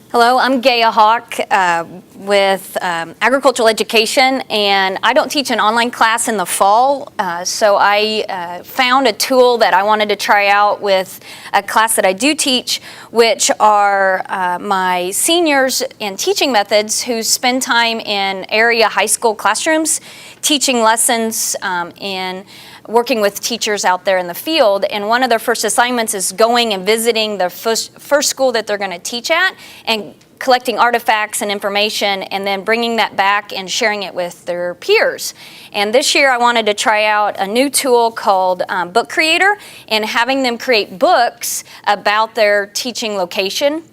Hello, I'm Gaea Hock with agricultural education, and I don't teach an online class in the fall, so I found a tool that I wanted to try out with a class that I do teach, which are my seniors in teaching methods who spend time in area high school classrooms teaching lessons in working with teachers out there in the field, and one of their first assignments is going and visiting the first school that they're going to teach at and collecting artifacts and information and then bringing that back and sharing it with their peers. And this year I wanted to try out a new tool called Book Creator and having them create books about their teaching location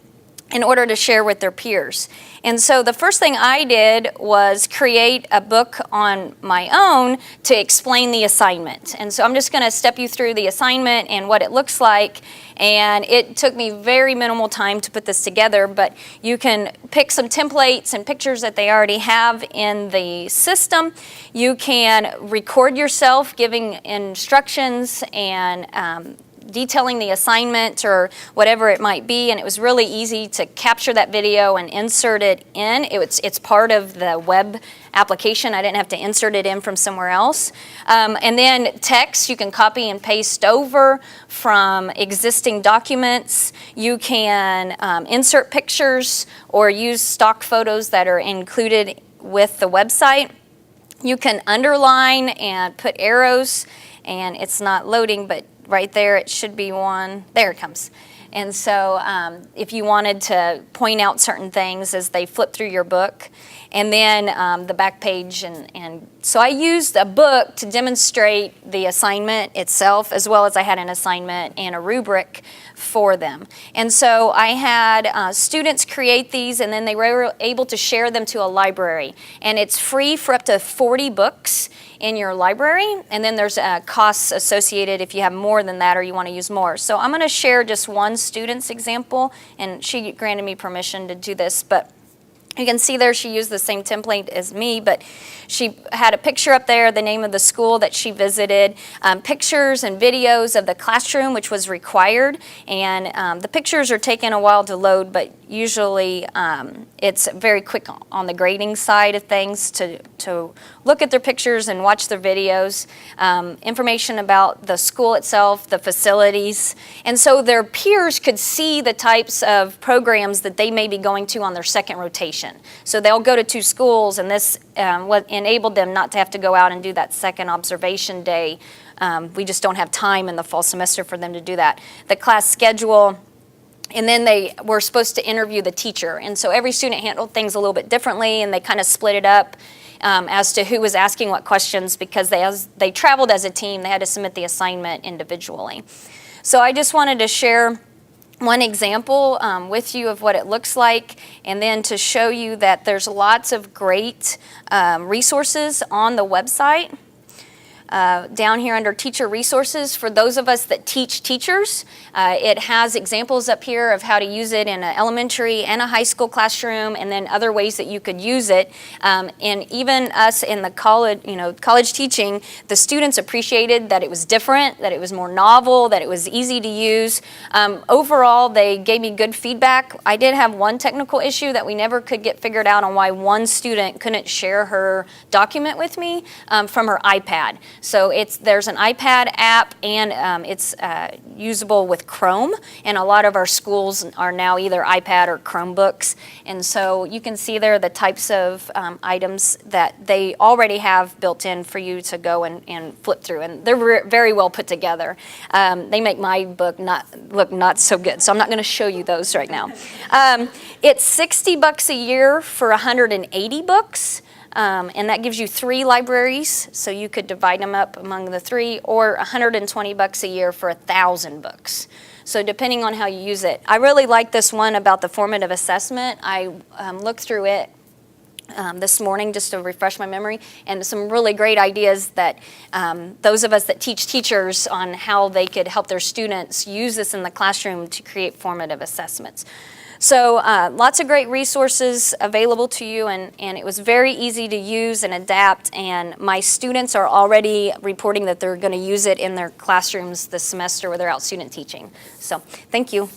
in order to share with their peers. And so the first thing I did was create a book on my own to explain the assignment. And so I'm just going to step you through the assignment and what it looks like. And it took me very minimal time to put this together, but you can pick some templates and pictures that they already have in the system. You can record yourself giving instructions and detailing the assignment or whatever it might be, and it was really easy to capture that video and insert it in. It's part of the web application. I didn't have to insert it in from somewhere else. And then text you can copy and paste over from existing documents. You can insert pictures or use stock photos that are included with the website. You can underline and put arrows, and it's not loading, but right there it should be one. There it comes. And so if you wanted to point out certain things as they flip through your book, and then the back page. And so I used a book to demonstrate the assignment itself, as well as I had an assignment and a rubric for them. And so I had students create these, and then they were able to share them to a library. And it's free for up to 40 books in your library, and then there's costs associated if you have more than that or you want to use more. So I'm going to share just one student's example, and she granted me permission to do this, but you can see there she used the same template as me, but she had a picture up there, the name of the school that she visited, pictures and videos of the classroom, which was required. And the pictures are taking a while to load, but usually it's very quick on the grading side of things to look at their pictures and watch their videos, information about the school itself, the facilities. And so their peers could see the types of programs that they may be going to on their second rotation. So they'll go to 2 schools, and this what enabled them not to have to go out and do that second observation day. We just don't have time in the fall semester for them to do that. The class schedule, and then they were supposed to interview the teacher. And so every student handled things a little bit differently, and they kind of split it up as to who was asking what questions, because they traveled as a team. They had to submit the assignment individually. So I just wanted to share one example with you of what it looks like, and then to show you that there's lots of great resources on the website. Down here under teacher resources, for those of us that teach teachers, it has examples up here of how to use it in an elementary and a high school classroom, and then other ways that you could use it. And even us in the college teaching, the students appreciated that it was different, that it was more novel, that it was easy to use. Overall, they gave me good feedback. I did have one technical issue that we never could get figured out on why one student couldn't share her document with me from her iPad. So there's an iPad app, and it's usable with Chrome, and a lot of our schools are now either iPad or Chromebooks. And so you can see there the types of items that they already have built in for you to go and flip through, and they're very well put together. They make my book look not so good, so I'm not going to show you those right now. It's $60 a year for 180 books. And that gives you 3 libraries, so you could divide them up among the 3, or $120 a year for 1,000 books. So depending on how you use it. I really like this one about the formative assessment. I looked through it this morning just to refresh my memory, and some really great ideas that those of us that teach teachers on how they could help their students use this in the classroom to create formative assessments. So lots of great resources available to you, and it was very easy to use and adapt, and my students are already reporting that they're going to use it in their classrooms this semester where they're out student teaching. So thank you.